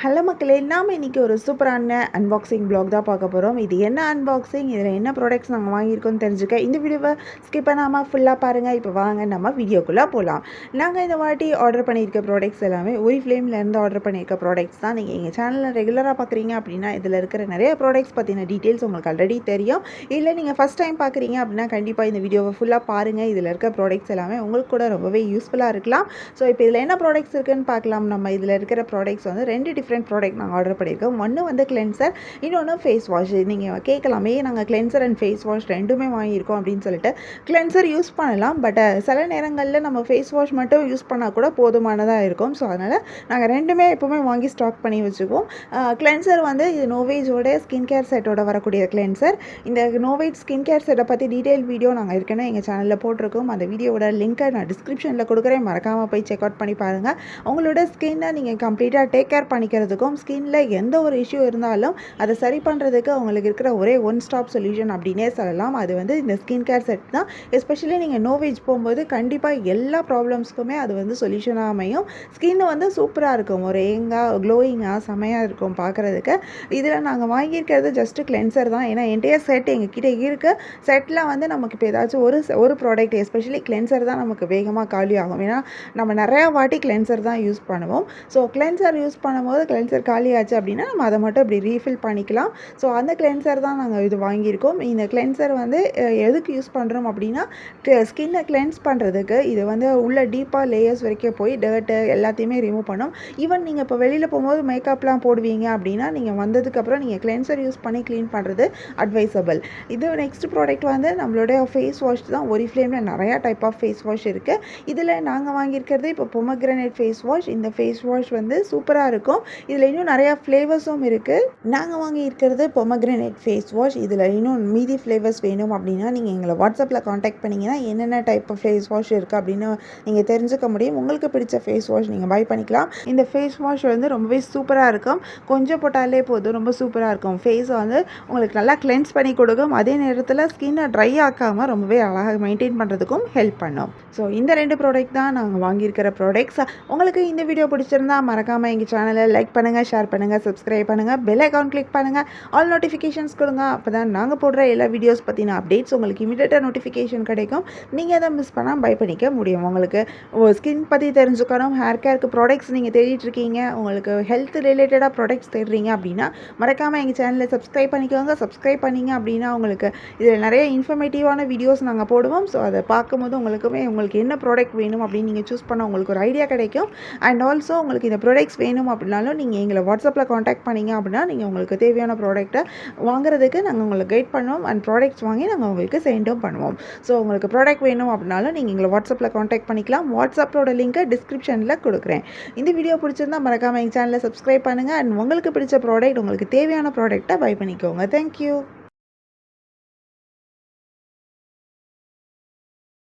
Hello மக்களே, நாம் இன்றைக்கி ஒரு சூப்பரான அன்பாக்சிங் ப்ளாக் தான் பார்க்க போகிறோம். இது என்ன அன்பாக்சிங், இதில் என்ன ப்ராடக்ட்ஸ் நாங்கள் வாங்கியிருக்கோன்னு தெரிஞ்சுக்க இந்த வீடியோவை ஸ்கிப் பண்ணாமல் ஃபுல்லாக பாருங்கள். இப்போ வாங்க நம்ம வீடியோக்குள்ளே போகலாம். நாங்கள் இந்த வாட்டி ஆர்டர் பண்ணியிருக்க ப்ராடக்ட்ஸ் எல்லாமே ஒரிஃப்ளேம்லேருந்து ஆர்டர் பண்ணியிருக்க ப்ராடக்ட்ஸ் தான். நீங்கள் எங்கள் சேனலில் ரெகுலராக பார்க்குறீங்க அப்படின்னா இதில் இருக்கிற நிறைய ப்ராடக்ட்ஸ் பற்றின டீட்டெயில்ஸ் உங்களுக்கு ஆல்ரெடி தெரியும். இல்லை நீங்கள் ஃபஸ்ட் டைம் பார்க்குறீங்க அப்படின்னா கண்டிப்பாக இந்த வீடியோவை ஃபுல்லாக பாருங்கள். இதில் இருக்க ப்ராடக்ட்ஸ் எல்லாமே உங்களுக்கு கூட ரொம்பவே யூஸ்ஃபுல்லாக இருக்கலாம். ஸோ இப்போ இதில் என்ன ப்ராடக்ட்ஸ் இருக்குதுன்னு பார்க்கலாம். நம்ம இதில் இருக்கிற ப்ராடக்ட்ஸ் வந்து ரெண்டு டிஃப்ரெண்ட் ப்ராடக்ட் நாங்கள் ஆர்டர் பண்ணியிருக்கோம். ஒன்று வந்து கிளென்சர், இன்னொன்று ஃபேஸ் வாஷ். நீங்கள் கேட்கலாமே, நாங்கள் கிளென்சர் அண்ட் ஃபேஸ் வாஷ் ரெண்டுமே வாங்கியிருக்கோம் அப்படின்னு சொல்லிட்டு. கிளென்சர் யூஸ் பண்ணலாம், பட் சில நேரங்களில் நம்ம ஃபேஸ் வாஷ் மட்டும் யூஸ் பண்ணால் கூட போதுமானதாக இருக்கும். ஸோ அதனால் நாங்கள் ரெண்டுமே எப்போவுமே வாங்கி ஸ்டாக் பண்ணி வச்சுக்குவோம். கிளென்சர் வந்து இது நோவேஜோட ஸ்கின் கேர் செட்டோட வரக்கூடிய கிளென்சர். இந்த நோவேஜ் ஸ்கின் கேர் செட்டை பற்றி டீட்டெயில் வீடியோ நாங்கள் ஏற்கனவே எங்கள் சேனலில் போட்டிருக்கோம். அந்த வீடியோட லிங்க்கை நான் டிஸ்கிரிப்ஷனில் கொடுக்குறேன், மறக்காமல் போய் செக் அவுட் பண்ணி பாருங்கள். உங்களோட ஸ்கின்னை நீங்கள் கம்ப்ளீட்டாக டேக் கேர் பண்ணிக்கிறதுக்கும் ஸ்கின்ல எந்த ஒரு இஷ்யூ இருந்தாலும் அதை சரி பண்ணுறதுக்கு அவங்களுக்கு இருக்கிற ஒரே ஒன் ஸ்டாப் சொல்யூஷன் அப்படின்னே சொல்லலாம். அது வந்து இந்த ஸ்கின் கேர் செட் தான். எஸ்பெஷலி நீங்கள் நோவேஜ் போகும்போது கண்டிப்பாக எல்லா ப்ராப்ளம்ஸ்க்குமே அது வந்து சொல்யூஷனாக அமையும். ஸ்கின் வந்து சூப்பராக இருக்கும், ஒரு க்ளோயிங்காக செமையாக இருக்கும் பார்க்குறதுக்கு. இதில் நாங்கள் வாங்கியிருக்கிறது ஜஸ்ட்டு கிளென்சர் தான். ஏன்னா என்டையர் செட் எங்ககிட்ட இருக்குது. செட்டில் வந்து நமக்கு இப்போ ஏதாச்சும் ஒரு ப்ராடக்ட் எஸ்பெஷலி கிளென்சர் தான் நமக்கு வேகமாக காலி ஆகும். ஏன்னா நம்ம நிறையா வாட்டி கிளென்சர் தான் யூஸ் பண்ணுவோம். ஸோ கிளென்சர் யூஸ் பண்ணும்போது கிளென்சர் காலி ஆச்சு அப்படின்னா நம்ம அதை மட்டும் இப்படி ரீஃபில் பண்ணிக்கலாம். ஸோ அந்த கிளென்சர் தான் நாங்கள் இது வாங்கியிருக்கோம். இந்த கிளென்சர் வந்து எதுக்கு யூஸ் பண்ணுறோம் அப்படின்னா ஸ்கின்னை கிளென்ஸ் பண்ணுறதுக்கு. இது வந்து உள்ள டீப்பாக லேயர்ஸ் வரைக்கும் போய் டர்ட்டு எல்லாத்தையுமே ரிமூவ் பண்ணும். ஈவன் நீங்கள் இப்போ வெளியில் போகும்போது மேக்கப்லாம் போடுவீங்க அப்படின்னா நீங்கள் வந்ததுக்கப்புறம் நீங்கள் கிளென்சர் யூஸ் பண்ணி க்ளீன் பண்ணுறது அட்வைசபிள். இது நெக்ஸ்ட் ப்ராடக்ட் வந்து நம்மளுடைய ஃபேஸ் வாஷ் தான். ஒரிஃப்ளேமில் நிறையா டைப் ஆஃப் ஃபேஸ் வாஷ் இருக்குது. இதில் நாங்கள் வாங்கியிருக்கிறது இப்போ பொமக்ரனேட் ஃபேஸ் வாஷ். இந்த ஃபேஸ் வாஷ் வந்து சூப்பராக இருக்கும். இதில் இன்னும் நிறையா ஃப்ளேவர்ஸும் இருக்குது. நாங்கள் வாங்கியிருக்கிறது பொமக்ரனேட் ஃபேஸ் வாஷ். இதில் இன்னும் மீதி ஃப்ளேவர்ஸ் வேணும் அப்படின்னா நீங்கள் எங்களை வாட்ஸ்அப்பில் காண்டாக்ட் பண்ணிங்கன்னா என்னென்ன டைப் ஆஃப் ஃபேஸ் வாஷ் இருக்குது அப்படின்னு நீங்கள் தெரிஞ்சுக்க முடியும். உங்களுக்கு பிடிச்ச ஃபேஸ் வாஷ் நீங்கள் பை பண்ணிக்கலாம். இந்த ஃபேஸ் வாஷ் வந்து ரொம்பவே சூப்பராக இருக்கும். கொஞ்சம் போட்டாலே போதும், ரொம்ப சூப்பராக இருக்கும். ஃபேஸை வந்து உங்களுக்கு நல்லா கிளென்ஸ் பண்ணி கொடுக்கும். அதே நேரத்தில் ஸ்கின்னை ட்ரை ஆக்காமல் ரொம்பவே அழகாக மெயின்டைன் பண்ணுறதுக்கும் ஹெல்ப் பண்ணும். ஸோ இந்த ரெண்டு ப்ராடக்ட் தான் நாங்கள் வாங்கியிருக்கிற ப்ராடக்ட்ஸ். உங்களுக்கு இந்த வீடியோ பிடிச்சிருந்தா மறக்காமல் எங்கள் சேனலை லைக் பண்ணுங்கள், ஷேர் பண்ணுங்கள், சப்ஸ்கிரைப் பண்ணுங்கள், பெல் ஐகான் கிளிக் பண்ணுங்கள், ஆல் நோட்டிஃபிகேஷன்ஸ் கொடுங்க. அப்போ தான் நாங்கள் போடுற எல்லா வீடியோஸ் பற்றின அப்டேட்ஸ் உங்களுக்கு இமீடியட்டாக நோட்டிஃபிகேஷன் கிடைக்கும். நீங்கள் அதை மிஸ் பண்ணால் பை பண்ணிக்க முடியும். உங்களுக்கு ஸ்கின் பற்றி தெரிஞ்சுக்கணும், ஹேர் கேருக்கு ப்ராடக்ட்ஸ் நீங்கள் தேடிட்டு இருக்கீங்க, உங்களுக்கு ஹெல்த் ரிலேட்டடாக ப்ராடக்ட்ஸ் தேடுறீங்க அப்படின்னா மறக்காமல் எங்கள் சேனலை சப்ஸ்கிரைப் பண்ணிக்கோங்க. சப்ஸ்கிரைப் பண்ணிங்க அப்படின்னா உங்களுக்கு இதில் நிறைய இன்ஃபர்மேட்டிவான வீடியோஸ் நாங்கள் போடுவோம். ஸோ அதை பார்க்கும்போது உங்களுக்கு என்ன ப்ராடக்ட் வேணும் அப்படின்னு நீங்கள் சூஸ் பண்ண உங்களுக்கு ஒரு ஐடியா கிடைக்கும். அண்ட் ஆல்சோ உங்களுக்கு இந்த ப்ராடக்ட்ஸ் வேணும் அப்படின்னாலும் நீங்கள் எங்களை வாட்ஸ்அப்பில் காண்டாக்ட் பண்ணிங்க அப்படின்னா நீங்கள் உங்களுக்கு தேவையான ப்ராடக்ட்டை வாங்குறதுக்கு நாங்கள் உங்களுக்கு கைட் பண்ணுவோம். அண்ட் ப்ராடக்ட்ஸ் வாங்கி நாங்கள் உங்களுக்கு சென்டும் பண்ணுவோம். ஸோ உங்களுக்கு ப்ராடக்ட் வேணும் அப்படின்னாலும் நீங்கள் எங்களை வாட்ஸ்அப்பில் காண்டாக்ட் பண்ணிக்கலாம். வாட்ஸ்அப்போட லிங்க்கை டிஸ்கிரிப்ஷனில் கொடுக்குறேன். இந்த வீடியோ பிடிச்சிருந்தா மறக்காமல் எங்கள் சேனலை சப்ஸ்கிரைப் பண்ணுங்கள். அண்ட் உங்களுக்கு பிடிச்ச ப்ராடக்ட், உங்களுக்கு தேவையான ப்ராடக்ட்டை பை பண்ணிக்கோங்க. தேங்க்யூ.